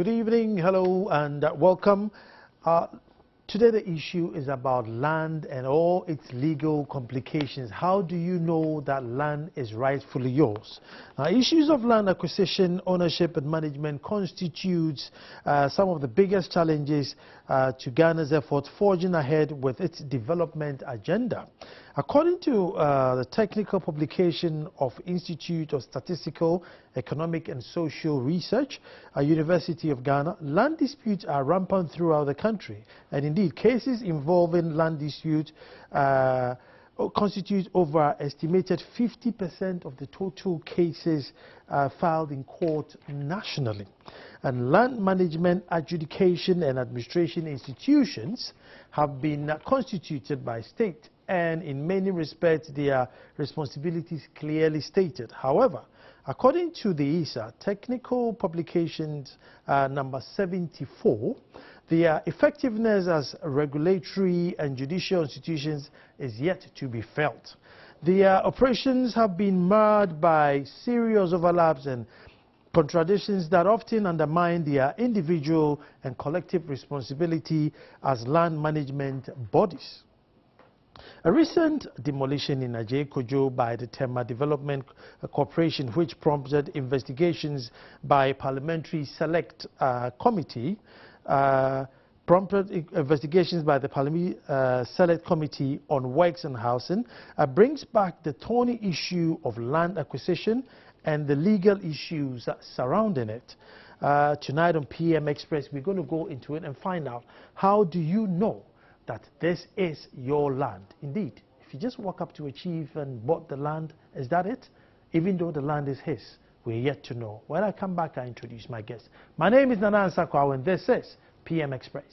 Good evening, hello, and welcome. Today the issue is about land and all its legal complications. How do you know that land is rightfully yours? Issues of land acquisition, ownership and management constitutes some of the biggest challenges to Ghana's effort forging ahead with its development agenda. According to the technical publication of Institute of Statistical, Economic and Social Research, University of Ghana, land disputes are rampant throughout the country. And indeed, cases involving land disputes constitute over estimated 50% of the total cases filed in court nationally. And land management, adjudication and administration institutions have been constituted by state, and in many respects their responsibilities clearly stated. However, according to the ISA Technical Publications number 74, their effectiveness as regulatory and judicial institutions is yet to be felt. Their operations have been marred by serious overlaps and contradictions that often undermine their individual and collective responsibility as land management bodies. A recent demolition in Ajay Kojo by the Tema Development Corporation, which prompted investigations by Parliamentary Select Committee, Select Committee on Works and Housing, brings back the thorny issue of land acquisition and the legal issues surrounding it. Tonight on PM Express, we're going to go into it and find out, how do you know that this is your land? Indeed, if you just walk up to a chief and bought the land, is that it? Even though the land is his, we're yet to know. When I come back, I introduce my guest. My name is Nana Ansakwa, and this is PM Express.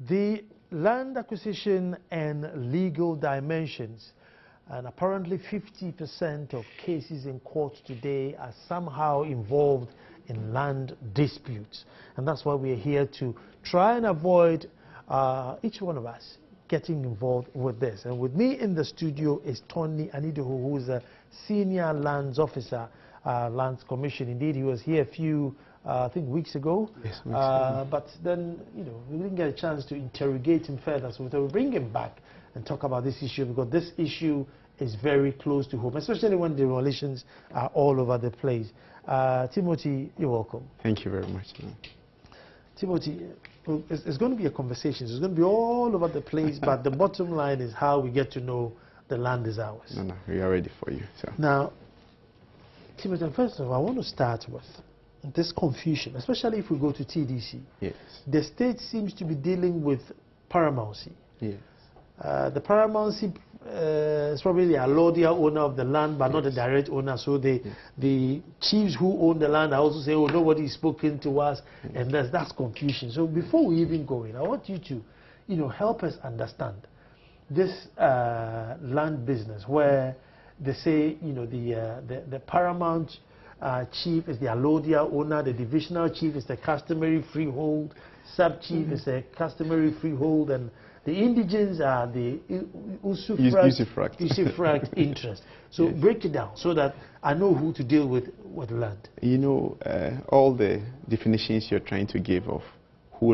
The land acquisition and legal dimensions, and apparently 50% of cases in court today are somehow involved in land disputes. And that's why we're here to try and avoid each one of us getting involved with this. And with me in the studio is Tony Anidoho, who is a senior lands officer, Lands Commission. Indeed, he was here a few, I think, weeks ago. Yes, but then, you know, we didn't get a chance to interrogate him further. So we'll bring him back and talk about this issue, because this issue is very close to home, especially when the relations are all over the place. Timothy, you're welcome. Thank you very much. Timothy, it's going to be a conversation. It's going to be all over the place, but the bottom line is how we get to know the land is ours. No, we are ready for you. So. Now, Timothy, first of all, I want to start with this confusion, especially if we go to TDC. Yes. The state seems to be dealing with paramountcy. Yes. The paramountcy is probably the allodial owner of the land, but not the direct owner. So the chiefs who own the land also say, oh, nobody is spoken to us, and that's confusion. So before we even go in, I want you to, you know, help us understand this land business where they say, you know, the paramount chief is the allodial owner, the divisional chief is the customary freehold, sub-chief is a customary freehold, and the indigents are the usufruct interest. So yes. Break it down so that I know who to deal with land. You know, all the definitions you're trying to give of who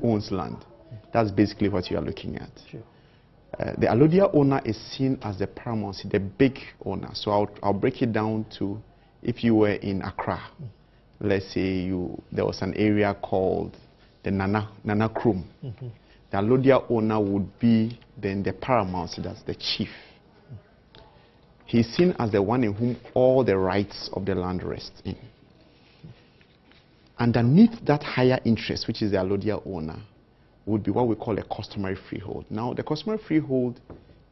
owns land, that's basically what you are looking at. Sure. The allodial owner is seen as the paramountcy, the big owner. So I'll break it down to, if you were in Accra, let's say there was an area called the Nana Krum. The allodial owner would be then the paramount, that's the chief. He's seen as the one in whom all the rights of the land rest in. Underneath that higher interest, which is the allodial owner, would be what we call a customary freehold. Now, the customary freehold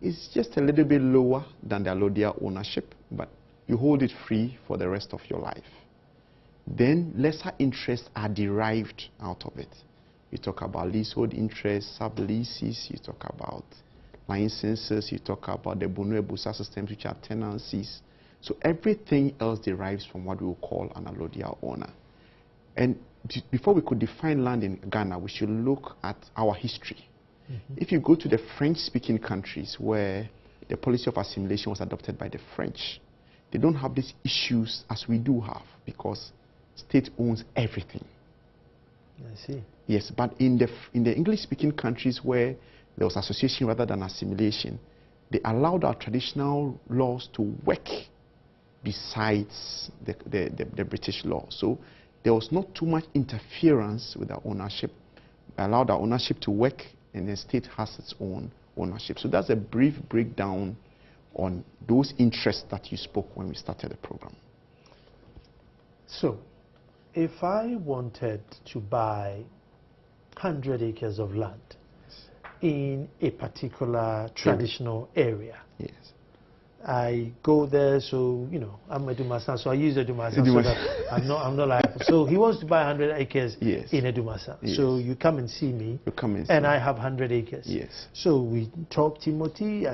is just a little bit lower than the allodial ownership, but you hold it free for the rest of your life. Then lesser interests are derived out of it. You talk about leasehold interests, sub-leases, you talk about licenses, you talk about the Bono-Ebusa systems, which are tenancies. So everything else derives from what we will call an allodial owner. And before we could define land in Ghana, we should look at our history. If you go to the French-speaking countries where the policy of assimilation was adopted by the French, they don't have these issues as we do have, because state owns everything. I see. Yes, but in the English-speaking countries where there was association rather than assimilation, they allowed our traditional laws to work besides the British law. So there was not too much interference with our ownership. We allowed our ownership to work, and the state has its own ownership. So that's a brief breakdown on those interests that you spoke when we started the program. So, if I wanted to buy 100 acres of land in a particular traditional area, yes, I go there, so you know I'm a Dumasa, so I use a Dumasa so that I'm not liable. So he wants to buy 100 acres in a Dumasa. Yes. So you come and see me, and I have 100 acres. Yes. So we talk, Timothy.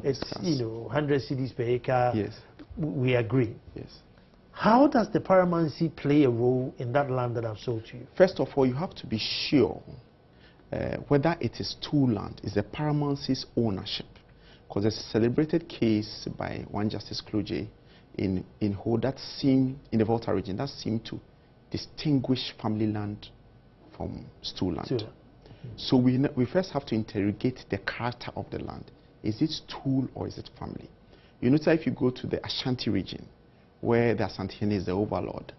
It's 100 cedis per acre. Yes. We agree. Yes. How does the paramountcy play a role in that land that I've sold to you? First of all, you have to be sure whether it is two land, is the paramountcy's ownership. Because there's a celebrated case by one Justice Kluge in Ho that seemed, in the Volta region, that seemed to distinguish family land from stool land. So we first have to interrogate the character of the land. Is it stool or is it family? You notice if you go to the Ashanti region, where the Asantehene is the overlord,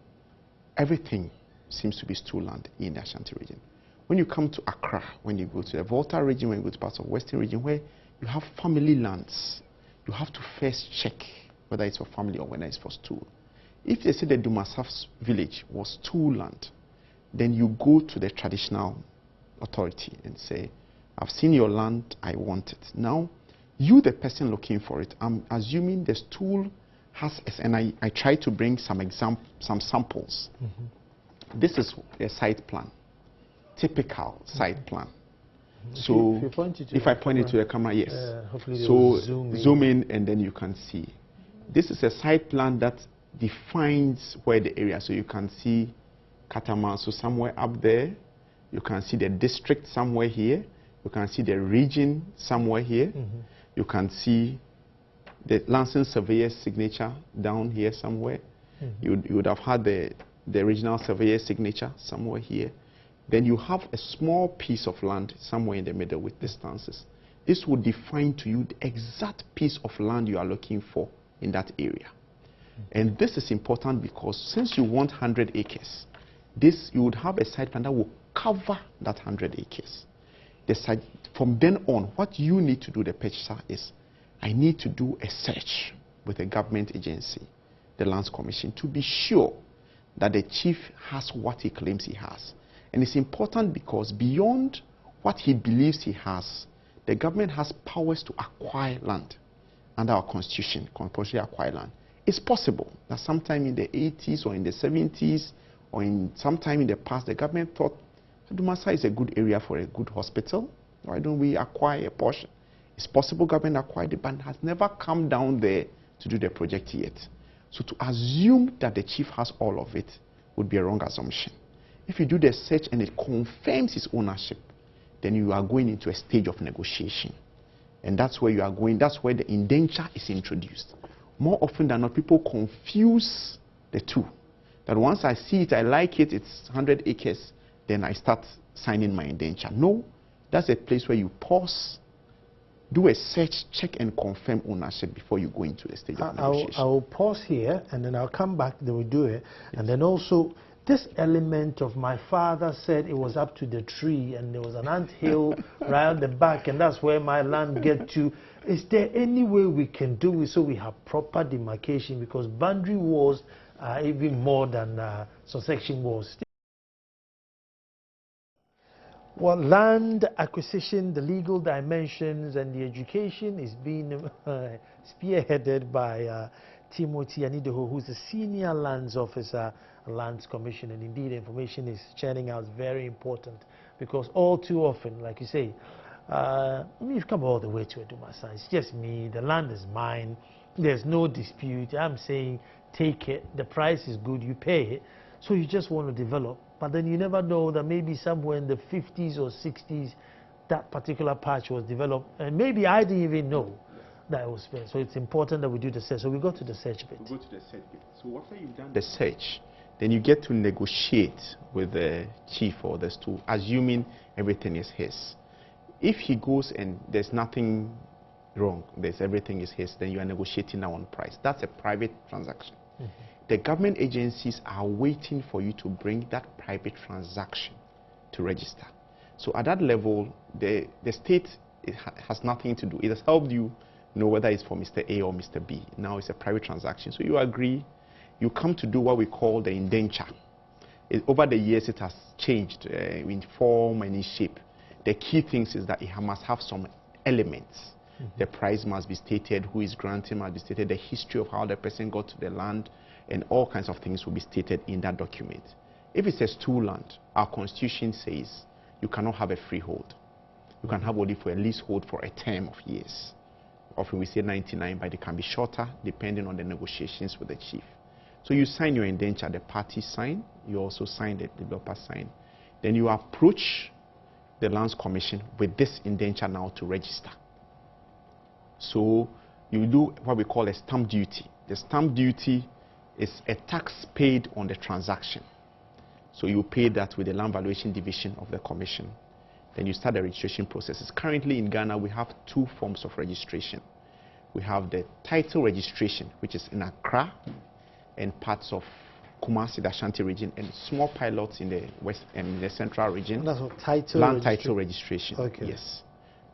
everything seems to be stool land in the Ashanti region. When you come to Accra, when you go to the Volta region, when you go to parts of Western region, where you have family lands, you have to first check whether it's for family or whether it's for stool. If they say the Dumasaf's village was stool land, then you go to the traditional authority and say, I've seen your land, I want it. Now, you, the person looking for it, I'm assuming the stool has, and I try to bring some samples. This is a site plan, typical site plan. So if I point it to the camera, yes. So zoom in and then you can see. This is a site plan that defines where the area. So you can see Katama, so somewhere up there. You can see the district somewhere here. You can see the region somewhere here. You can see the licensed surveyor's signature down here somewhere. You would have had the regional surveyor's signature somewhere here. Then you have a small piece of land somewhere in the middle with distances. This will define to you the exact piece of land you are looking for in that area. And this is important because since you want 100 acres, you would have a site plan that will cover that 100 acres. From then on, what you need to do, the purchaser, is I need to do a search with a government agency, the Lands Commission, to be sure that the chief has what he claims he has. And it's important because beyond what he believes he has, the government has powers to acquire land under our constitution, compulsory acquire land. It's possible that sometime in the 80s or in the 70s or in sometime in the past, the government thought Dumasa is a good area for a good hospital. Why don't we acquire a portion? It's possible government acquired it, but has never come down there to do the project yet. So to assume that the chief has all of it would be a wrong assumption. If you do the search and it confirms his ownership, then you are going into a stage of negotiation. And that's where you are going, that's where the indenture is introduced. More often than not, people confuse the two. That once I see it, I like it, it's 100 acres, then I start signing my indenture. No, that's a place where you pause, do a search, check and confirm ownership before you go into the stage of negotiation. I'll pause here and then I'll come back, then we'll do it. Yes. And then also, this element of my father said it was up to the tree and there was an ant hill right at the back and that's where my land get to. Is there any way we can do it so we have proper demarcation? Because boundary walls are even more than succession walls. Well, land acquisition, the legal dimensions and the education is being spearheaded by Timothy Anidoho, who's the senior lands officer, Lands Commission, and indeed information is churning out very important because all too often, like you say, you've come all the way to Dumasa. It's just me. The land is mine. There's no dispute. I'm saying take it. The price is good. You pay it. So you just want to develop. But then you never know that maybe somewhere in the 50s or 60s, that particular patch was developed. And maybe I didn't even know. That was fair. So it's important that we do the search. So we go to the search bit. We go to the search bit. So after you've done the search, then you get to negotiate with the chief or the stool, assuming everything is his. If he goes and there's nothing wrong, everything is his, then you are negotiating now on price. That's a private transaction. Mm-hmm. The government agencies are waiting for you to bring that private transaction to register. So at that level, the state has nothing to do. It has helped you know whether it's for Mr. A or Mr. B. Now it's a private transaction. So you agree, you come to do what we call the indenture. Over the years, it has changed in form and in shape. The key things is that it must have some elements. Mm-hmm. The price must be stated, who is granting must be stated, the history of how the person got to the land, and all kinds of things will be stated in that document. If it says stool land, our constitution says you cannot have a freehold. You can have only for a leasehold for a term of years. Often we say 99, but it can be shorter depending on the negotiations with the chief. So you sign your indenture, the parties sign, you also sign, the developer sign. Then you approach the Lands Commission with this indenture now to register. So you do what we call a stamp duty. The stamp duty is a tax paid on the transaction. So you pay that with the Land Valuation Division of the Commission. Then you start the registration processes. Currently in Ghana, we have two forms of registration. We have the title registration, which is in Accra and parts of Kumasi, the Ashanti region, and small pilots in the west and in the central region. And that's what title Land title registration. Okay. Yes,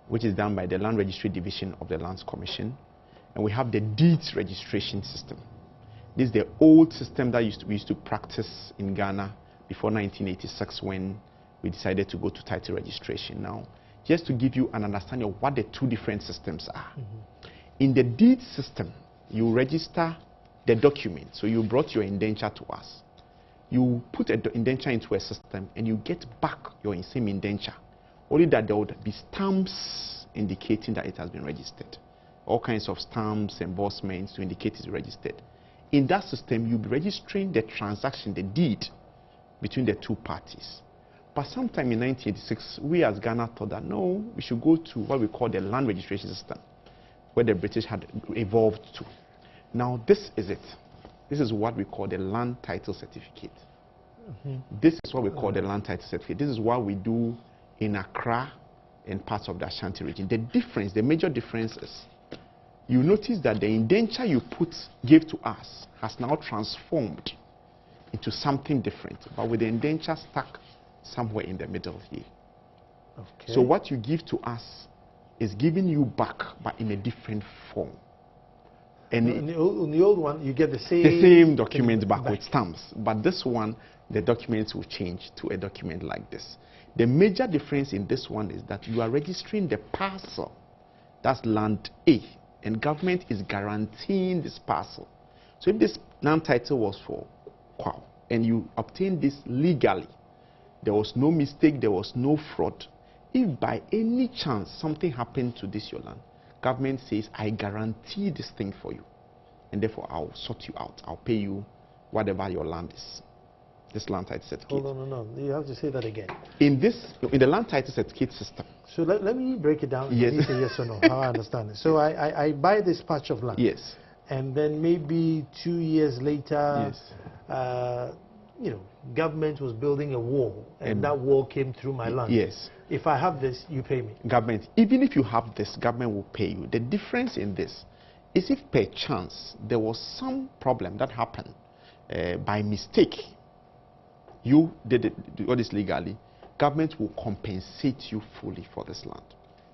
which is done by the Land Registry Division of the Lands Commission. And we have the deeds registration system. This is the old system that we used to practice in Ghana before 1986 when we decided to go to title registration. Now, just to give you an understanding of what the two different systems are. Mm-hmm. In the deed system, you register the document. So you brought your indenture to us. You put an indenture into a system and you get back your same indenture. Only that there would be stamps indicating that it has been registered. All kinds of stamps, embossments to indicate it's registered. In that system, you'll be registering the transaction, the deed, between the two parties. But sometime in 1986, we as Ghana thought that no, we should go to what we call the land registration system, where the British had evolved to. Now this is it. This is what we call the land title certificate. Mm-hmm. This is what we call the land title certificate. This is what we do in Accra and parts of the Ashanti region. The difference, the major difference is, you notice that the indenture you gave to us has now transformed into something different, but with the indenture stuck somewhere in the middle here. Okay. So what you give to us is giving you back, but in a different form. And in the old one, you get the same document back with stamps. But this one, the documents will change to a document like this. The major difference in this one is that you are registering the parcel. That's land A. And government is guaranteeing this parcel. So if this land title was for Kwao, and you obtained this legally, there was no mistake, there was no fraud. If by any chance something happened to this your land, government says, I guarantee this thing for you. And therefore, I'll sort you out. I'll pay you whatever your land is. This land title certificate. Hold on, no. You have to say that again. In the land title certificate system. So let me break it down. Yes. You say yes or no, how I understand it. So I buy this patch of land. Yes. And then maybe 2 years later, yes. Government was building a wall, and that wall came through my land. Yes. If I have this, you pay me. Government, even if you have this, government will pay you. The difference in this is if per chance there was some problem that happened by mistake, you did all this legally, government will compensate you fully for this land.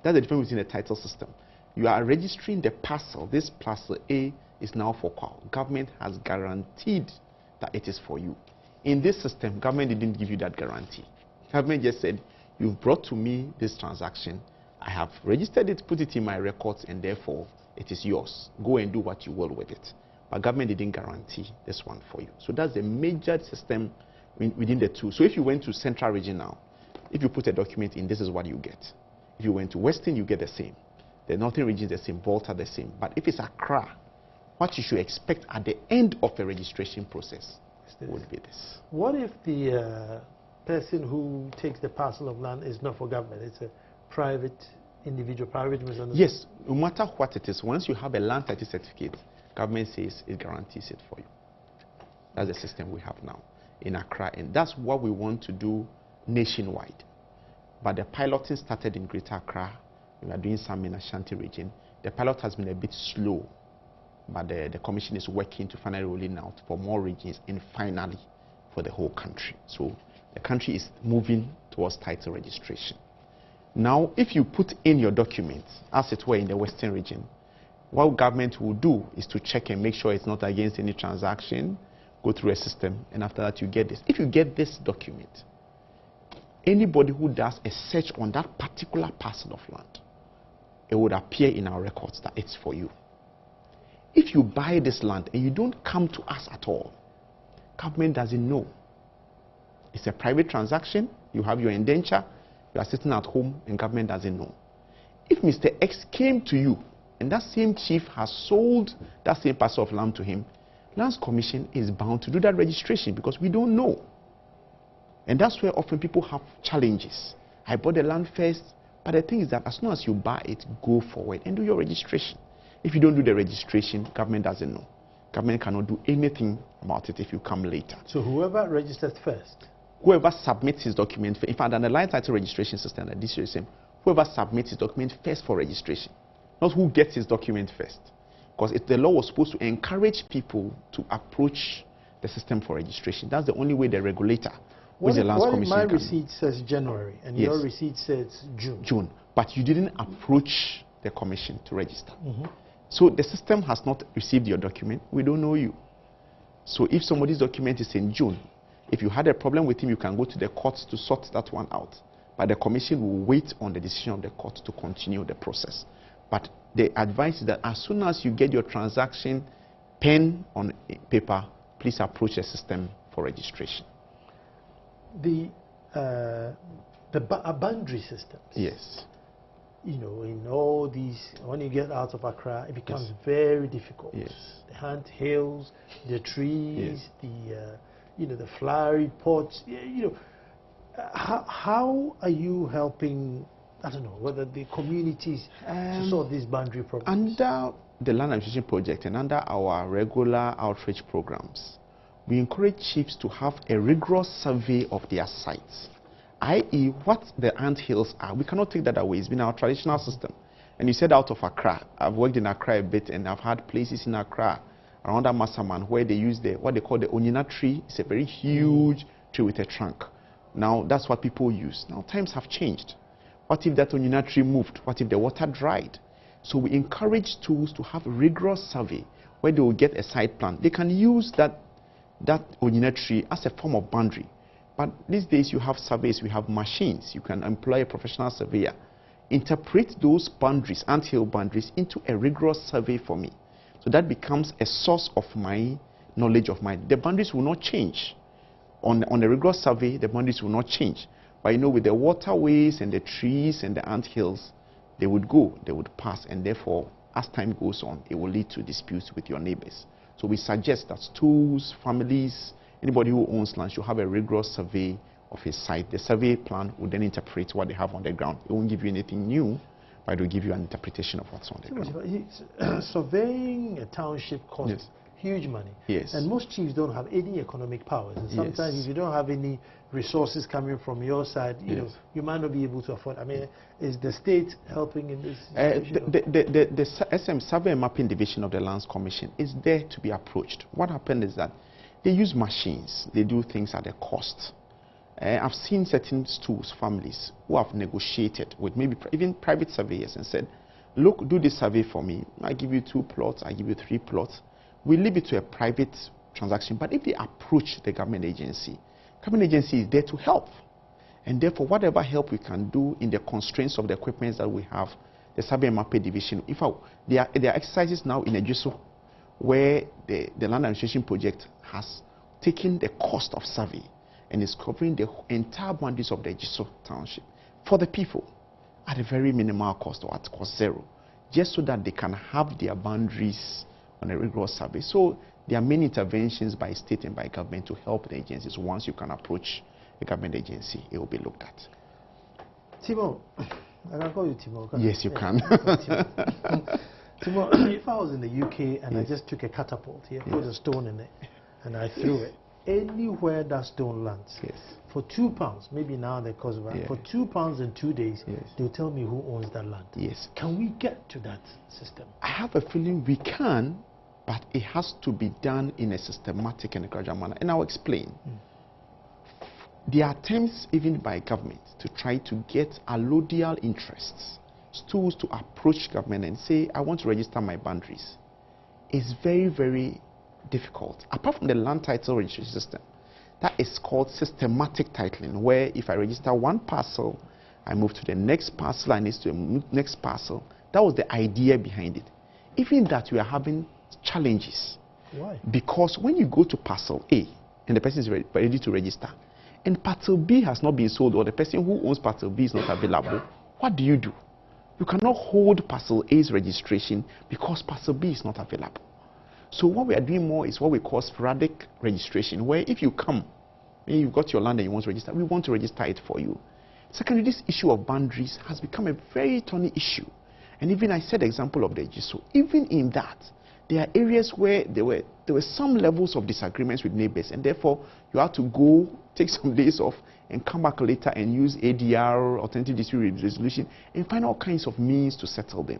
That's the difference between the title system. You are registering the parcel. This parcel A is now for Kwao. Government has guaranteed that it is for you. In this system, government didn't give you that guarantee. Government just said, you've brought to me this transaction. I have registered it, put it in my records, and therefore it is yours. Go and do what you will with it. But government didn't guarantee this one for you. So that's the major system within the two. So if you went to Central Region now, if you put a document in, this is what you get. If you went to Western, you get the same. The Northern Region is the same, Volta the same. But if it's Accra, what you should expect at the end of the registration process would be this. What if the person who takes the parcel of land is not for government? It's a private individual private misunderstanding? Yes, no matter what it is, once you have a land title certificate, government says it guarantees it for you. That's the system we have now in Accra, and that's what we want to do nationwide. But the piloting started in Greater Accra. We are doing some in Ashanti region. The pilot has been a bit slow, but the commission is working to finally roll it out for more regions and finally for the whole country. So the country is moving towards title registration. Now, if you put in your documents, as it were in the Western region, what government will do is to check and make sure it's not against any transaction, go through a system, and after that you get this. If you get this document, anybody who does a search on that particular parcel of land, it would appear in our records that it's for you. If you buy this land and you don't come to us at all, government doesn't know. It's a private transaction, you have your indenture, you are sitting at home and government doesn't know. If Mr. X came to you and that same chief has sold that same parcel of land to him, Lands Commission is bound to do that registration because we don't know. And that's where often people have challenges. I bought the land first, but the thing is that as soon as you buy it, go forward and do your registration. If you don't do the registration, government doesn't know. Government cannot do anything about it if you come later. So whoever registers first? Whoever submits his document, in fact, on the land title registration system, this is the same. Whoever submits his document first for registration, not who gets his document first. Because the law was supposed to encourage people to approach the system for registration. That's the only way the regulator, which the Lands Commission, my receipt says January and yes, your receipt says June. June, but you didn't approach the commission to register. So the system has not received your document. We don't know you. So if somebody's document is in June, if you had a problem with him, you can go to the courts to sort that one out. But the commission will wait on the decision of the court to continue the process. But the advice is that as soon as you get your transaction pen on paper, please approach the system for registration. The boundary systems. Yes. You know, in all these, when you get out of Accra, it becomes very difficult. Yes. The ant hills, the trees, yes, the flowery pots. You know, how are you helping? I don't know whether the communities to solve these boundary problems. Under the Land Acquisition Project and under our regular outreach programs, we encourage chiefs to have a rigorous survey of their sites, i.e. what the ant hills are. We cannot take that away. It's been our traditional system. And you said out of Accra. I've worked in Accra a bit, and I've had places in Accra around that Massaman where they use what they call the onyina tree. It's a very huge tree with a trunk. Now, that's what people use. Now, times have changed. What if that onyina tree moved? What if the water dried? So we encourage tools to have a rigorous survey where they will get a site plan. They can use that onyina tree as a form of boundary. But these days you have surveys, we have machines. You can employ a professional surveyor. Interpret those boundaries, anthill boundaries, into a rigorous survey for me. So that becomes a source of my knowledge of mine. The boundaries will not change. On a rigorous survey, the boundaries will not change. But you know, with the waterways and the trees and the anthills, they would go, they would pass, and therefore, as time goes on, it will lead to disputes with your neighbors. So we suggest that schools, families, anybody who owns land should have a rigorous survey of his site. The survey plan will then interpret what they have on the ground. It won't give you anything new, but it will give you an interpretation of what's on the ground. Surveying a township costs huge money. Yes. And most chiefs don't have any economic powers. And sometimes if you don't have any resources coming from your side, you know, you might not be able to afford. I mean, is the state helping in this situation? The SM Survey and Mapping Division of the Lands Commission is there to be approached. What happened is that they use machines. They do things at a cost. I've seen certain schools, families who have negotiated with maybe even private surveyors and said, look, do this survey for me. I give you 2 plots, I give you 3 plots. We leave it to a private transaction. But if they approach the government agency is there to help. And therefore, whatever help we can do in the constraints of the equipment that we have, the Survey and Mapping Division, there are exercises now in Ejiso where the Land Administration Project has taken the cost of survey and is covering the entire boundaries of the Ejiso township for the people at a very minimal cost or at cost zero, just so that they can have their boundaries on a rigorous survey. So there are many interventions by state and by government to help the agencies. Once you can approach a government agency, it will be looked at. Timo, I can call you Timo. Yes, you can. Timo, if I was in the UK and I just took a catapult here, put a stone in it, and I threw it, anywhere that stone lands, for £2, maybe now they cost for £2 in 2 days, they'll tell me who owns that land. Yes. Can we get to that system? I have a feeling we can, but it has to be done in a systematic and a gradual manner. And I'll explain. There are attempts even by government to try to get allodial interests, stools to approach government and say, I want to register my boundaries. It's very, very difficult. Apart from the land title registration system, that is called systematic titling, where if I register one parcel, I move to the next parcel, I need to the next parcel. That was the idea behind it. Even that we are having challenges. Why? Because when you go to parcel A and the person is ready to register, and parcel B has not been sold, or the person who owns parcel B is not available, what do? You cannot hold parcel A's registration because parcel B is not available. So what we are doing more is what we call sporadic registration, where if you come and you've got your land and you want to register, we want to register it for you. Secondly, this issue of boundaries has become a very thorny issue. And even I said the example of the GSO. Even in that, there are areas where there were some levels of disagreements with neighbors, and therefore you have to go take some days off and come back later and use ADR, alternative dispute resolution, and find all kinds of means to settle them.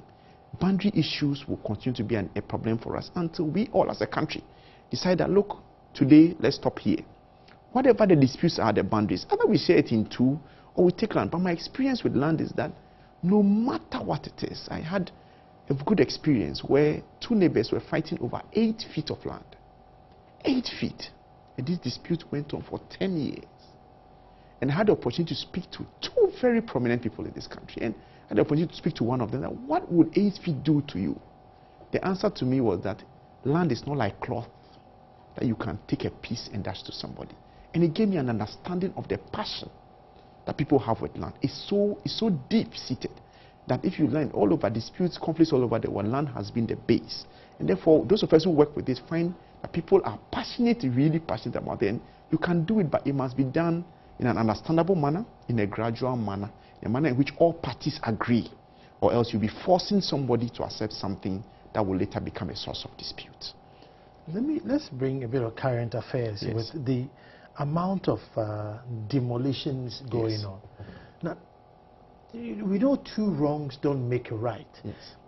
Boundary issues will continue to be a problem for us until we all as a country decide that, look, today let's stop here. Whatever the disputes are, the boundaries, either we share it in two or we take land. But my experience with land is that no matter what it is, I had a good experience where two neighbors were fighting over 8 feet of land. 8 feet. And this dispute went on for 10 years. And I had the opportunity to speak to two very prominent people in this country. And I had the opportunity to speak to one of them. That, what would 8 feet do to you? The answer to me was that land is not like cloth that you can take a piece and dash to somebody. And it gave me an understanding of the passion that people have with land. It's so deep-seated that if you learn all over disputes, conflicts all over the world, land has been the base. And therefore, those of us who work with this find that people are passionate, really passionate about it. And you can do it, but it must be done in an understandable manner, in a gradual manner, in a manner in which all parties agree, or else you'll be forcing somebody to accept something that will later become a source of dispute. Let's bring a bit of current affairs with the amount of demolitions going on. Now, we know two wrongs don't make a right,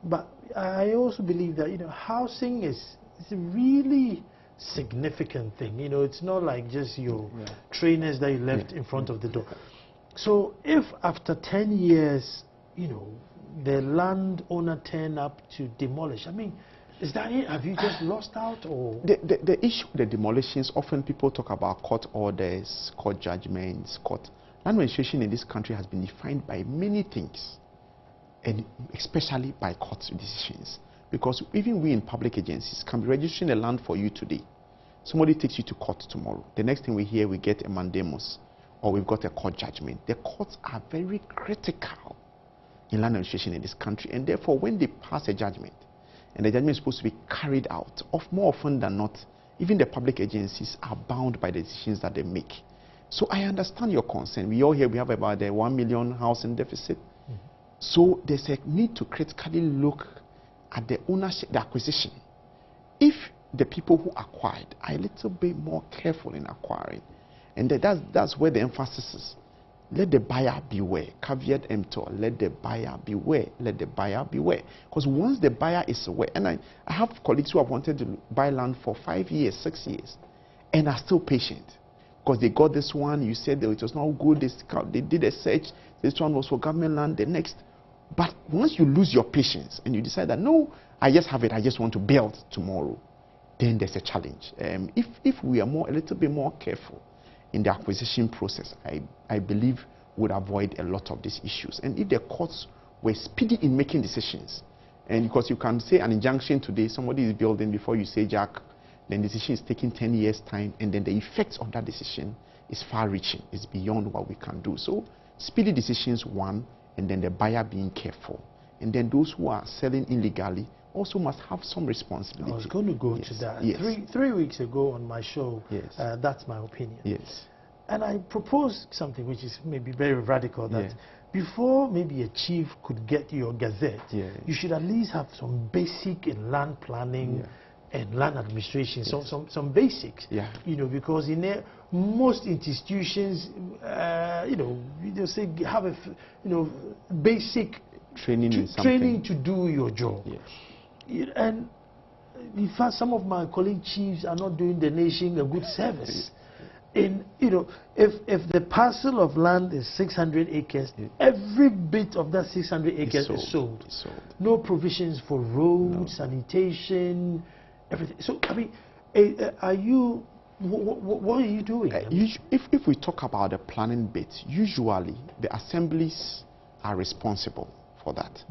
but I also believe that housing is a really significant thing. It's not like just your trainers that you left in front of the door. So if after 10 years, the landowner turn up to demolish, I mean, is that it? Have you just lost out? Or the issue with the demolitions, often people talk about court orders, court judgments, court. Land registration in this country has been defined by many things, and especially by court decisions. Because even we in public agencies can be registering a land for you today. Somebody takes you to court tomorrow. The next thing we hear, we get a mandamus, or we've got a court judgment. The courts are very critical in land registration in this country, and therefore when they pass a judgment, and the judgment is supposed to be carried out, more often than not, even the public agencies are bound by the decisions that they make. So I understand your concern. We all here, we have about a 1 million housing deficit. So there's a need to critically look at the ownership, the acquisition. If the people who acquired are a little bit more careful in acquiring, and that's where the emphasis is. Let the buyer beware. Caveat emptor. Let the buyer beware. Let the buyer beware. Because once the buyer is aware, and I have colleagues who have wanted to buy land for 5 years, 6 years, and are still patient. Because they got this one, you said that it was not good, they did a search, this one was for government land, the next. But once you lose your patience and you decide that, no, I just have it, I just want to build tomorrow, then there's a challenge. If we are a little bit more careful in the acquisition process, I believe would avoid a lot of these issues. And if the courts were speedy in making decisions, and because you can say an injunction today, somebody is building before you say jack, then the decision is taking 10 years' time, and then the effects of that decision is far-reaching. It's beyond what we can do. So speedy decisions, one, and then the buyer being careful. And then those who are selling illegally also must have some responsibility. I was going to go to that. Yes. Three weeks ago on my show, that's my opinion. Yes. And I proposed something which is maybe very radical, that before maybe a chief could get your gazette, you should at least have some basic in land planning and land administration, some basics, you know, because in there, most institutions, you know, they say have a, you know, basic training to do your job. And in fact, some of my colleague chiefs are not doing the nation a good service. In, you know, if the parcel of land is 600 acres, every bit of that 600 acres is sold. No provisions for roads, sanitation, everything. So, I mean, are you, what are you doing? If we talk about the planning bit, usually the assemblies are responsible for that.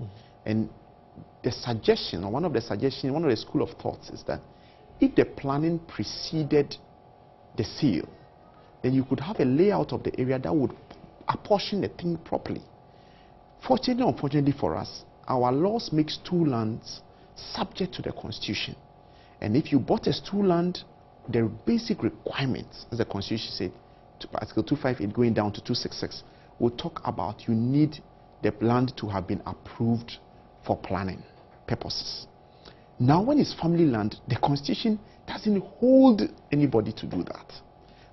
And the suggestion, or one of the school of thoughts is that if the planning preceded the sale, then you could have a layout of the area that would apportion the thing properly. Fortunately or unfortunately for us, our laws makes two lands subject to the Constitution. And if you bought a stool land, the basic requirements, as the Constitution said, to Article 258 going down to 266, will talk about you need the land to have been approved for planning purposes. Now, when it's family land, the Constitution doesn't hold anybody to do that.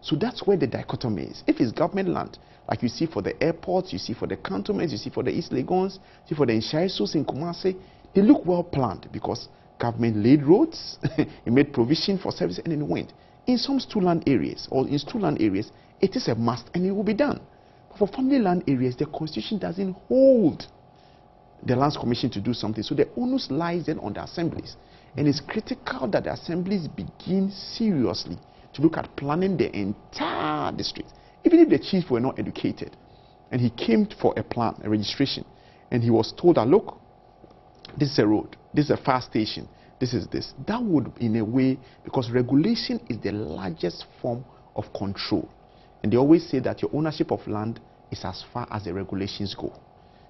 So that's where the dichotomy is. If it's government land, like you see for the airports, you see for the cantonments, you see for the East Legons, you see for the Nshaisos in Kumasi, they look well planned because government laid roads, it made provision for service, and it went. In some stool land areas, or in stool land areas, it is a must and it will be done. But for family land areas, the Constitution doesn't hold the Lands Commission to do something. So the onus lies then on the assemblies. And it's critical that the assemblies begin seriously to look at planning the entire district. Even if the chief were not educated, and he came for a plan, a registration, and he was told that, look, this is a road, this is a fire station, this is this. That would, in a way, because regulation is the largest form of control. And they always say that your ownership of land is as far as the regulations go.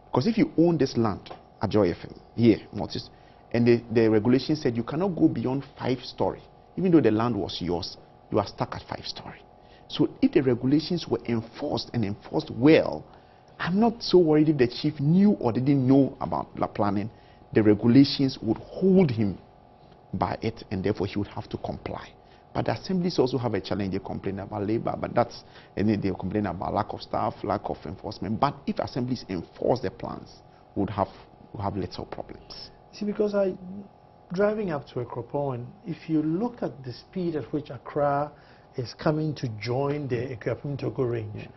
Because if you own this land at Joy FM, here, Mortis, and the regulation said you cannot go beyond 5-story, even though the land was yours, you are stuck at 5-story. So if the regulations were enforced and enforced well, I'm not so worried if the chief knew or didn't know about the planning. The regulations would hold him by it, and therefore he would have to comply. But the assemblies also have a challenge. They complain about labor, but that's, and they complain about lack of staff, lack of enforcement. But if assemblies enforce the plans, we would have little problems. See, because driving up to Akropong, if you look at the speed at which Accra is coming to join the Ekuapem-Togo range,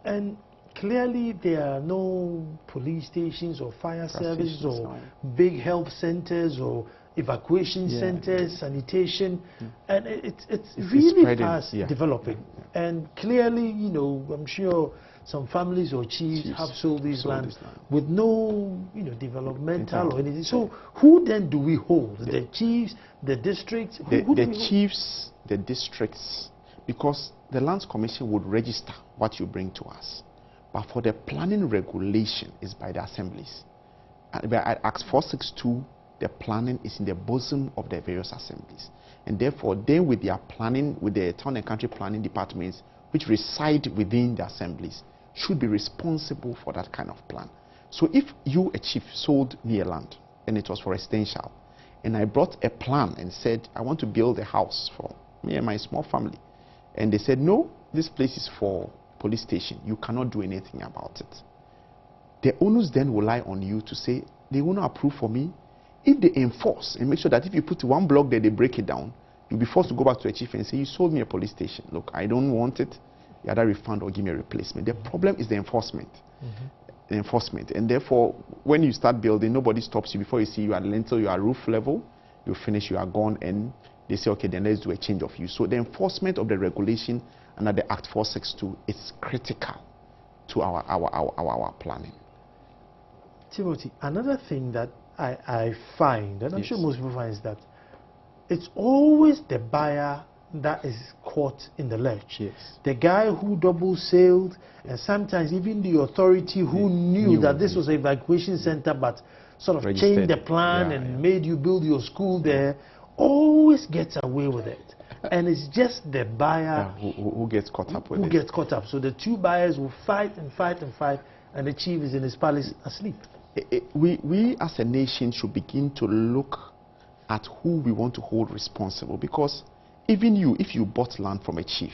and clearly there are no police stations or fire services or big health centers or evacuation centers, sanitation, and it's really fast developing. And clearly, you know, I'm sure some families or chiefs have sold these lands with no, you know, developmental or anything. So who then do we hold? The chiefs, the districts? The chiefs, the districts, because the Lands Commission would register what you bring to us. But for the planning regulation is by the assemblies. By Act 462, the planning is in the bosom of the various assemblies. And therefore, then with their planning, with the town and country planning departments, which reside within the assemblies, should be responsible for that kind of plan. So if you, a chief, sold me a land, and it was for residential, and I brought a plan and said, I want to build a house for me and my small family, and they said, no, this place is for police station, you cannot do anything about it. The onus then will lie on you to say, they will not approve for me. If they enforce and make sure that if you put one block there, they break it down, you'll be forced to go back to a chief and say, you sold me a police station. Look, I don't want it. You either refund or give me a replacement. The problem is the enforcement. The enforcement. And therefore, when you start building, nobody stops you before you see you at lintel, you are roof level, you finish, you are gone, and they say, okay, then let's do a change of use. So the enforcement of the regulation under the Act 462 is critical to our planning. Timothy, another thing that I find, and I'm sure most people find, is that it's always the buyer that is caught in the lurch. The guy who double sailed, and sometimes even the authority who knew that this was an evacuation center but sort of changed the plan and made you build your school there, always gets away with it. And it's just the buyer who gets caught up with it. Who gets caught up. So the two buyers will fight and fight and fight and the chief is in his palace asleep. We as a nation should begin to look at who we want to hold responsible, because even you, if you bought land from a chief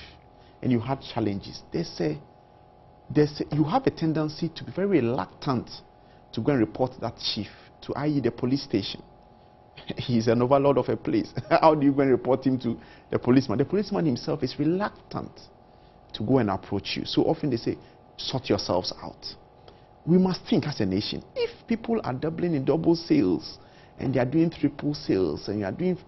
and you had challenges, you have a tendency to be very reluctant to go and report that chief to, i.e., the police station. He's an overlord of a place. How do you go and report him to the policeman? The policeman himself is reluctant to go and approach you. So often they say, sort yourselves out. We must think as a nation. If people are doubling in double sales and they are doing triple sales and you are doing,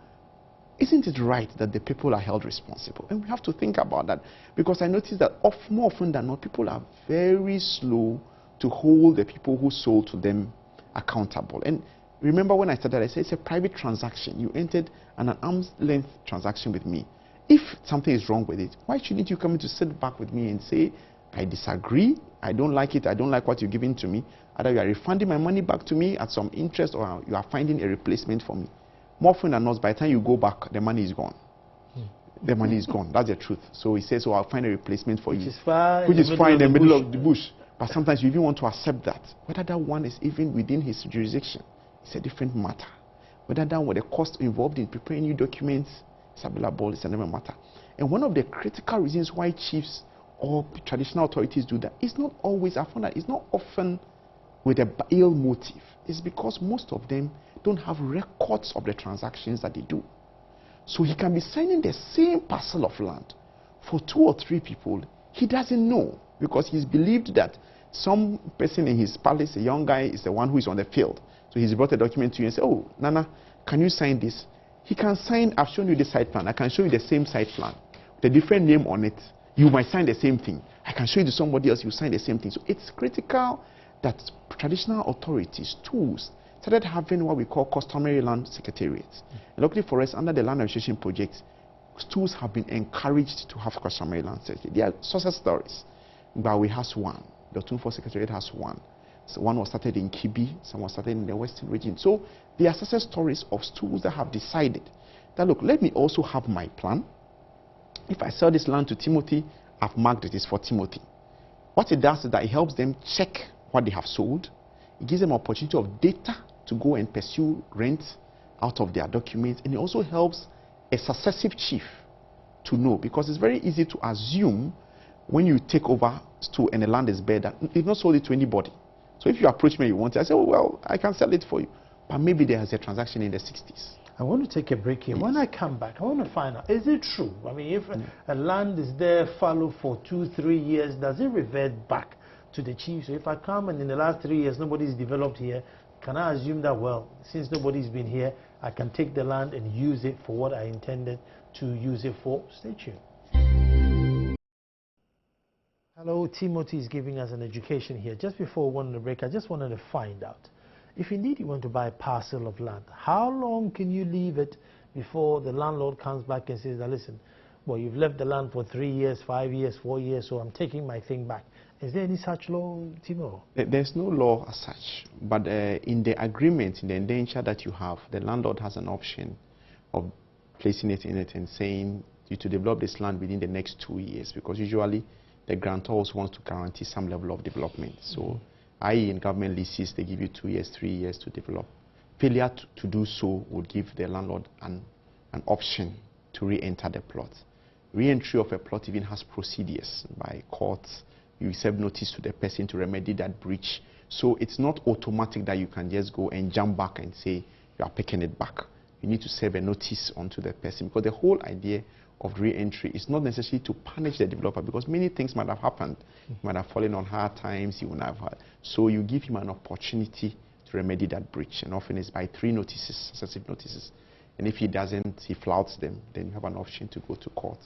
isn't it right that the people are held responsible? And we have to think about that, because I notice that more often than not, people are very slow to hold the people who sold to them accountable. And remember when I started, I said it's a private transaction. You entered an arm's length transaction with me. If something is wrong with it, why shouldn't you come in to sit back with me and say, I disagree, I don't like it, I don't like what you're giving to me. Either you are refunding my money back to me at some interest, or you are finding a replacement for me. More often than not, by the time you go back, the money is gone. The money is gone. That's the truth. So he says, I'll find a replacement for you. Which is fine in the middle of the bush. But sometimes you even want to accept that. Whether that one is even within his jurisdiction, it's a different matter. Whether that one, the cost involved in preparing new documents is available, it's another matter. And one of the critical reasons why chiefs or traditional authorities do that is not always, I found that it's not often with a ill motive. It's because most of them don't have records of the transactions that they do. So he can be signing the same parcel of land for 2 or 3 people. He doesn't know, because he's believed that some person in his palace, a young guy, is the one who is on the field. So he's brought a document to you and say, oh, Nana, can you sign this? He can sign, I've shown you the site plan. I can show you the same site plan with a different name on it. You might sign the same thing. I can show you to somebody else, you sign the same thing. So it's critical that traditional authorities, tools, started having what we call customary land secretariats. And luckily for us, under the land administration project, schools have been encouraged to have customary land secretariats. There are success stories. Bawi has one. The Tunfor Secretariat has one. So one was started in Kibi, some was started in the Western region. So there are success stories of schools that have decided that, look, let me also have my plan. If I sell this land to Timothy, I've marked it is for Timothy. What it does is that it helps them check what they have sold. It gives them an opportunity of data to go and pursue rent out of their documents. And it also helps a successive chief to know, because it's very easy to assume when you take over store and the land is bare that you've not sold it to anybody. So if you approach me and you want it, I say, oh, well, I can sell it for you. But maybe there has a transaction in the 60s. I want to take a break here. Yes. When I come back, I want to find out, is it true? I mean, if a land is there fallow for 2-3 years, does it revert back to the chief? So if I come and in the last 3 years nobody's developed here, can I assume that, well, since nobody's been here, I can take the land and use it for what I intended to use it for? Stay tuned. Hello, Timothy is giving us an education here. Just before we went on the break, I just wanted to find out, if indeed you want to buy a parcel of land, how long can you leave it before the landlord comes back and says, listen, well, you've left the land for 3 years, 5 years, 4 years, so I'm taking my thing back. Is there any such law, Timo? There's no law as such, but in the agreement, in the indenture that you have, the landlord has an option of placing it in it and saying you to develop this land within the next 2 years, because usually the grantor also wants to guarantee some level of development. So, i.e. in government leases, they give you 2 years, 3 years to develop. Failure to do so would give the landlord an option to re-enter the plot. Re-entry of a plot even has procedures by courts. You serve notice to the person to remedy that breach. So it's not automatic that you can just go and jump back and say you are picking it back. You need to serve a notice onto the person, because the whole idea of re-entry is not necessarily to punish the developer, because many things might have happened. He might have fallen on hard times, he would have had. So you give him an opportunity to remedy that breach, and often it's by 3 notices, successive notices. And if he doesn't, he flouts them, then you have an option to go to court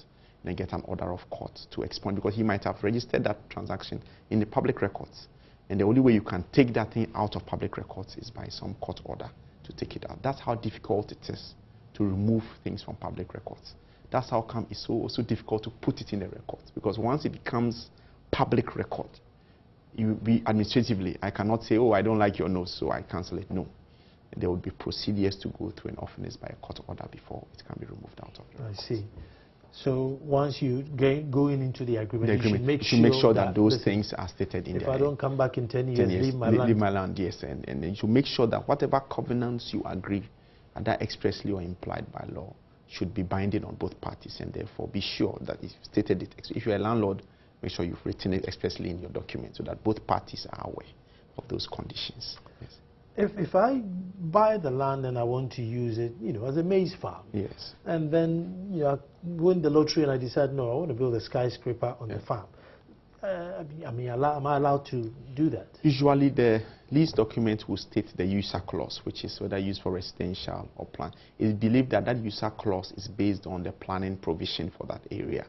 and get an order of court to expunge, because he might have registered that transaction in the public records. And the only way you can take that thing out of public records is by some court order to take it out. That's how difficult it is to remove things from public records. That's how come it's so difficult to put it in the records, because once it becomes public record, administratively, I cannot say, oh, I don't like your nose, so I cancel it. No. There will be procedures to go through, and often it's by a court order before it can be removed out of the records. I see. So once you go into the agreement, you should make sure that those things are stated in there. If I don't come back in 10 years, leave my land, yes, and you should make sure that whatever covenants you agree, and that expressly or implied by law, should be binding on both parties, and therefore be sure that if stated it, if you're a landlord, make sure you've written it expressly in your document so that both parties are aware of those conditions. Yes. If I buy the land and I want to use it, as a maize farm, yes, and then I win the lottery and I decide, no, I want to build a skyscraper on the farm, am I allowed to do that? Usually the lease document will state the user clause, which is whether used for residential or plan. It's believed that that user clause is based on the planning provision for that area.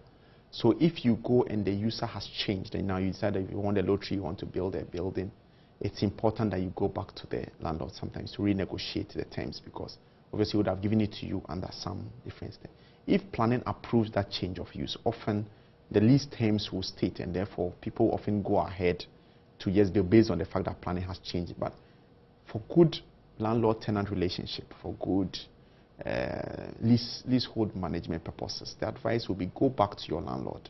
So if you go and the user has changed, and now you decide that if you want a lottery, you want to build a building, it's important that you go back to the landlord sometimes to renegotiate the terms, because obviously he would have given it to you under some difference there. If planning approves that change of use, often the lease terms will state, and therefore people often go ahead to just be based on the fact that planning has changed. But for good landlord-tenant relationship, for good leasehold management purposes, the advice will be go back to your landlord,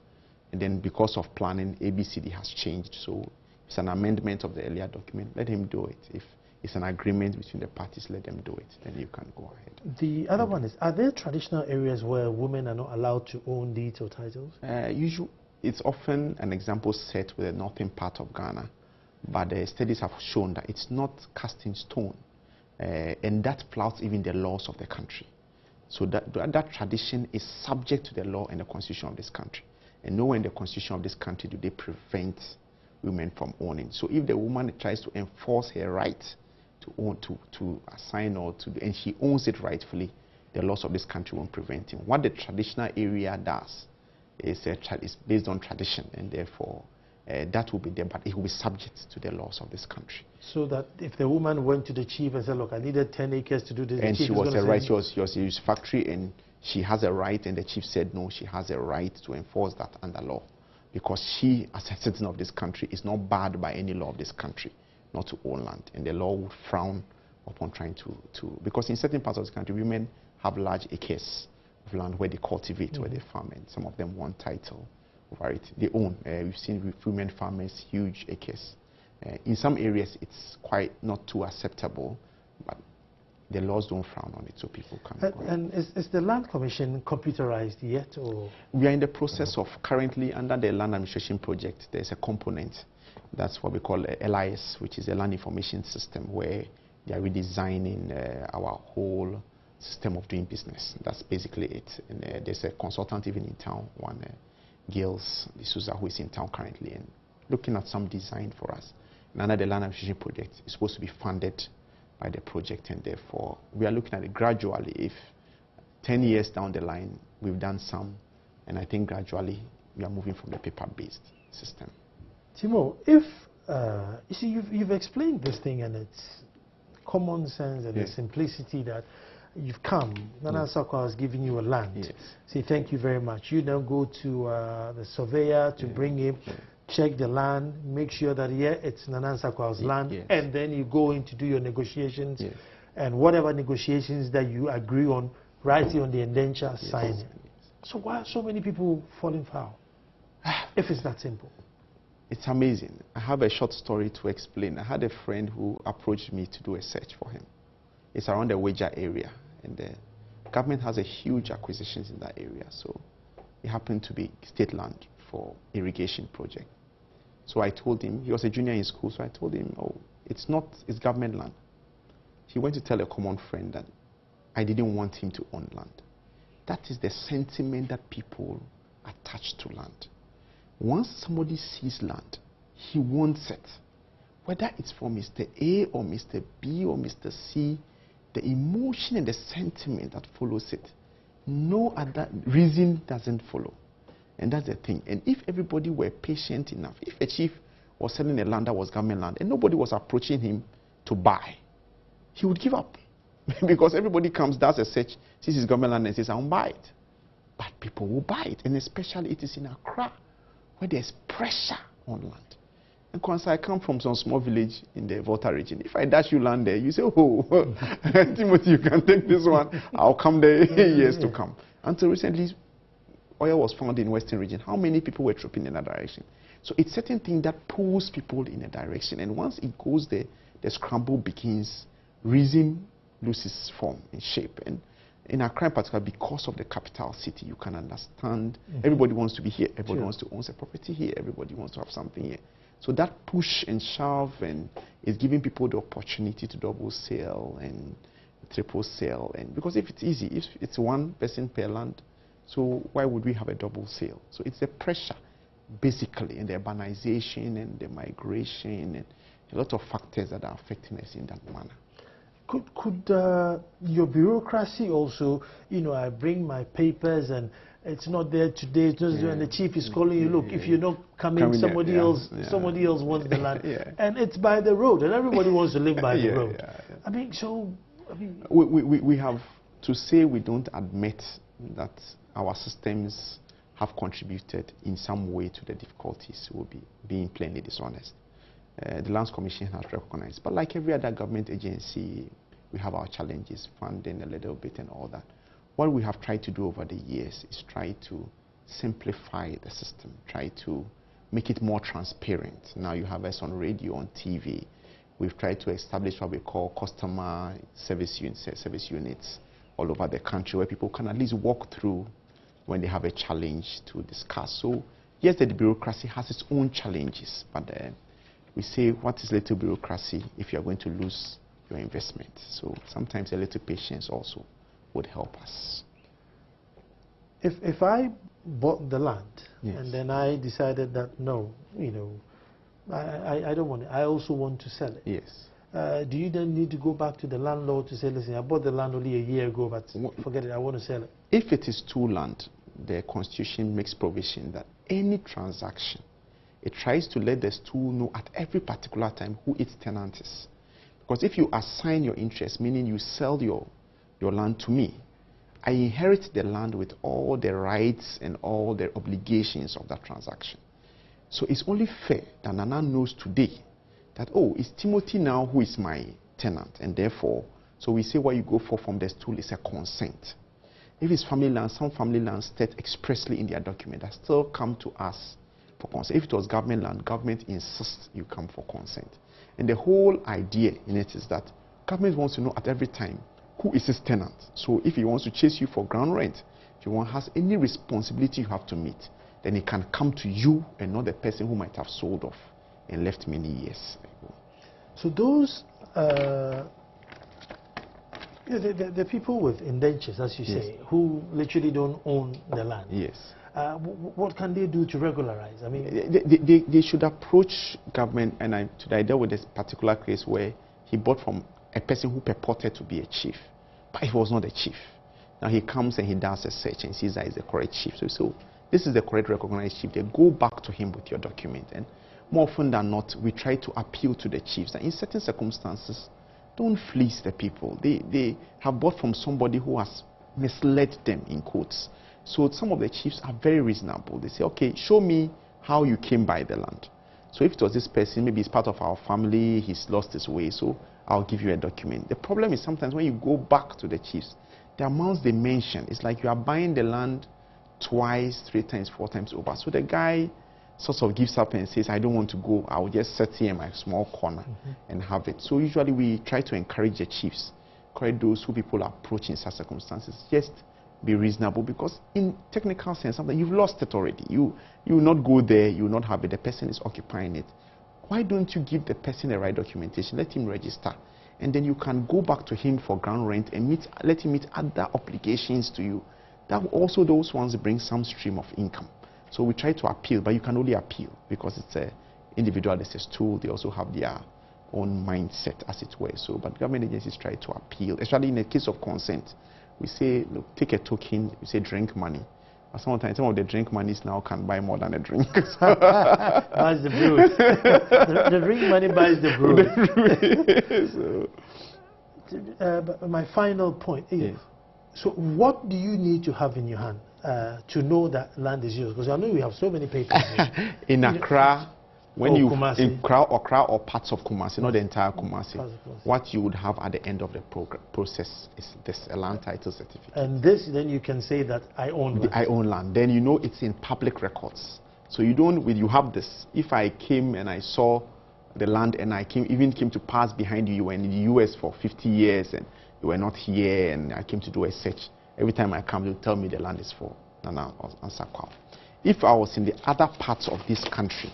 and then because of planning, ABCD has changed, so it's an amendment of the earlier document, let him do it. If it's an agreement between the parties, let them do it, then you can go ahead. The other one is, are there traditional areas where women are not allowed to own deeds or titles? It's often an example set with the northern part of Ghana, but the studies have shown that it's not cast in stone, and that flouts even the laws of the country. So that tradition is subject to the law and the constitution of this country. And nowhere in the constitution of this country do they prevent women from owning. So if the woman tries to enforce her right to own, to assign or to, and she owns it rightfully, the laws of this country won't prevent him. What the traditional area does is based on tradition, and therefore that will be there, but it will be subject to the laws of this country. So that if the woman went to the chief and said, look, I needed 10 acres to do this, and she was a right, she was a factory, and she has a right, and the chief said no, she has a right to enforce that under law, because she, as a citizen of this country, is not barred by any law of this country not to own land, and the law would frown upon trying to because in certain parts of this country, women have large acres of land where they cultivate, where they farm, and some of them want title over it. They own. We've seen with women farmers huge acres. In some areas, it's quite not too acceptable, but the laws don't frown on it, so people can. And is the Land Commission computerized yet, or? We are in the process of, currently under the Land Administration Project, there's a component, that's what we call LIS, which is a Land Information System, where they are redesigning our whole system of doing business. That's basically it. And there's a consultant even in town, one Gilles D'Souza, who is in town currently, and looking at some design for us. And under the Land Administration Project, it's supposed to be funded by the project, and therefore we are looking at it gradually. If 10 years down the line we've done some, and I think gradually we are moving from the paper-based system. Timo, if you see, you've explained this thing, and it's common sense and the simplicity that you've come. Nana Sakwa has given you a land. Say thank you very much. You now go to the surveyor to bring him. Check the land, make sure that it's Nana Sakwa's land, and then you go in to do your negotiations, and whatever negotiations that you agree on, write it on the indenture, sign it. So why are so many people falling foul, if it's that simple? It's amazing. I have a short story to explain. I had a friend who approached me to do a search for him. It's around the Wager area, and the government has a huge acquisitions in that area, so it happened to be state land for irrigation project. So I told him, he was a junior in school, so I told him, oh, it's government land. He went to tell a common friend that I didn't want him to own land. That is the sentiment that people attach to land. Once somebody sees land, he wants it. Whether it's for Mr. A or Mr. B or Mr. C, the emotion and the sentiment that follows it, no other reason doesn't follow. And that's the thing. And if everybody were patient enough, if a chief was selling a land that was government land and nobody was approaching him to buy, he would give up. Because everybody comes, does a search, sees his government land and says, I won't buy it. But people will buy it. And especially it is in Accra, where there's pressure on land. And because I come from some small village in the Volta region, if I dash you land there, you say, oh, Timothy, you can take this one. I'll come there years to come. Until recently, oil was found in Western region, how many people were trooping in that direction? So it's certain thing that pulls people in a direction. And once it goes there, the scramble begins, reason loses form and shape. And in Accra in particular, because of the capital city, you can understand everybody wants to be here, everybody wants to own a property here, everybody wants to have something here. So that push and shove and is giving people the opportunity to double sell and triple sell. And because if it's easy, if it's one person per land, so why would we have a double sale? So it's the pressure, basically, and the urbanization and the migration and a lot of factors that are affecting us in that manner. Could your bureaucracy also, you know, I bring my papers and it's not there today, it's just when the chief is calling you, look, if you're not coming somebody else wants the land. And it's by the road, and everybody wants to live by the road. I mean, so... I mean, we have to say we don't admit that our systems have contributed in some way to the difficulties. We'll be being plainly dishonest. The Lands Commission has recognized, but like every other government agency, we have our challenges, funding a little bit and all that. What we have tried to do over the years is try to simplify the system, try to make it more transparent. Now you have us on radio, on TV. We've tried to establish what we call customer service units all over the country where people can at least walk through when they have a challenge to discuss. So yes, the bureaucracy has its own challenges, but we say what is little bureaucracy if you're going to lose your investment. So sometimes a little patience also would help us. If I bought the land and then I decided that no, you know, I don't want it, I also want to sell it. Yes. Do you then need to go back to the landlord to say, listen, I bought the land only a year ago, but forget it, I want to sell it? If it is two land, the Constitution makes provision that any transaction, it tries to let the stool know at every particular time who its tenant is. Because if you assign your interest, meaning you sell your land to me, I inherit the land with all the rights and all the obligations of that transaction. So it's only fair that Nana knows today that, oh, it's Timothy now who is my tenant, and therefore, so we say what you go for from the stool is a consent. If it's family land, some family lands state expressly in their document that still come to us for consent. If it was government land, government insists you come for consent. And the whole idea in it is that government wants to know at every time who is his tenant. So if he wants to chase you for ground rent, if you has any responsibility you have to meet, then it can come to you and not the person who might have sold off and left many years ago. So those, the people with indentures, as you say, who literally don't own the land. Yes. What can they do to regularize? I mean, they should approach government, and today I dealt with this particular case where he bought from a person who purported to be a chief, but he was not a chief. Now he comes and he does a search and sees that he's the correct chief. So this is the correct recognized chief. They go back to him with your document, and more often than not, we try to appeal to the chiefs. And in certain circumstances, don't fleece the people. They have bought from somebody who has misled them, in quotes. So some of the chiefs are very reasonable. They say, okay, show me how you came by the land. So if it was this person, maybe it's part of our family, he's lost his way, so I'll give you a document. The problem is sometimes when you go back to the chiefs, the amounts they mention, it's like you are buying the land twice, 3 times, 4 times over. So the guy sort of gives up and says, I don't want to go, I'll just sit here in my small corner and have it. So usually we try to encourage the chiefs, correct those who people approach in such circumstances, just be reasonable, because in technical sense, sometimes you've lost it already. You will not go there, you will not have it, the person is occupying it. Why don't you give the person the right documentation, let him register, and then you can go back to him for ground rent and let him meet other obligations to you. That also, those ones bring some stream of income. So we try to appeal, but you can only appeal because it's an individual, it's a stool, they also have their own mindset, as it were. So, but government agencies try to appeal, especially in the case of consent. We say, look, take a token, we say drink money. But sometimes some of the drink monies now can buy more than a drink. Buys the brew. The drink money buys the brew. But my final point is, so what do you need to have in your hand to know that land is yours? Because I know we have so many papers. In Accra, when you Kumasi. in Accra or parts of Kumasi, not the entire Kumasi, what you would have at the end of the process is this, a land title certificate. And this, then you can say that I own land. I own land. Then you know it's in public records. So you don't, you have this. If I came and I saw the land and I even came to pass behind you, you were in the US for 50 years and you were not here, and I came to do a search. Every time I come, you tell me the land is for Nana Ansakwa. If I was in the other parts of this country,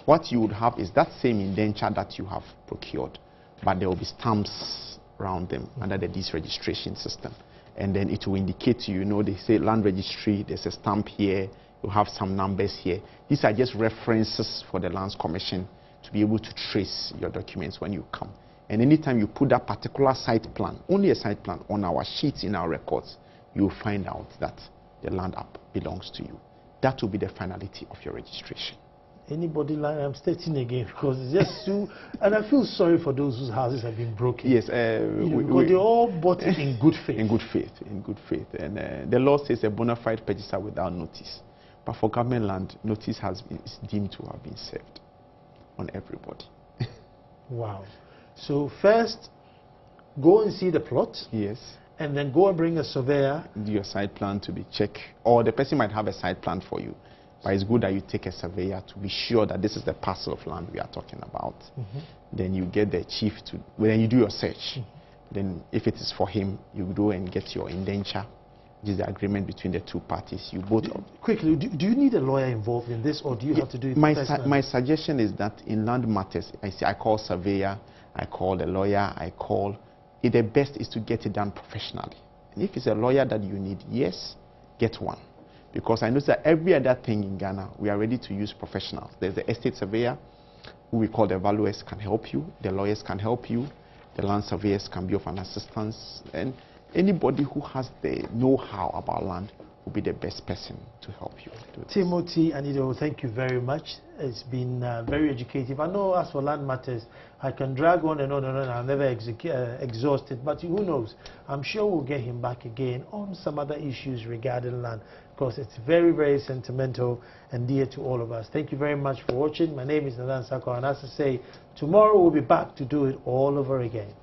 what you would have is that same indenture that you have procured, but there will be stamps around them under the deed registration system. And then it will indicate to you, they say land registry, there's a stamp here, you have some numbers here. These are just references for the Lands Commission to be able to trace your documents when you come. And anytime you put that particular site plan, only a site plan, on our sheets in our records, you'll find out that the land up belongs to you. That will be the finality of your registration. Anybody like, I'm stating again because it's just too, and I feel sorry for those whose houses have been broken. Yes, because they all bought it in good faith. In good faith, in good faith. And the law says a bona fide purchaser without notice. But for government land, notice is deemed to have been served on everybody. Wow. So first, go and see the plot. Yes. And then go and bring a surveyor. Do your site plan to be checked. Or the person might have a site plan for you. But it's good that you take a surveyor to be sure that this is the parcel of land we are talking about. Then you get the chief to, then you do your search. Then if it is for him, you go and get your indenture, which is the agreement between the two parties. You both... Quickly, do you need a lawyer involved in this, or do you have to do it personally? My suggestion is that in land matters, I call surveyor, I call the lawyer, the best is to get it done professionally. And if it's a lawyer that you need, yes, get one. Because I know that every other thing in Ghana, we are ready to use professionals. There's the estate surveyor, who we call the valuers, can help you. The lawyers can help you. The land surveyors can be of an assistance. And anybody who has the know-how about land will be the best person to help you do this. Timothy Anido, thank you very much. It's been very educative. I know as for land matters, I can drag on and on and on. I'll never exhaust it. But who knows? I'm sure we'll get him back again on some other issues regarding land, because it's very, very sentimental and dear to all of us. Thank you very much for watching. My name is Nana Ansakwa, and as I say, tomorrow we'll be back to do it all over again.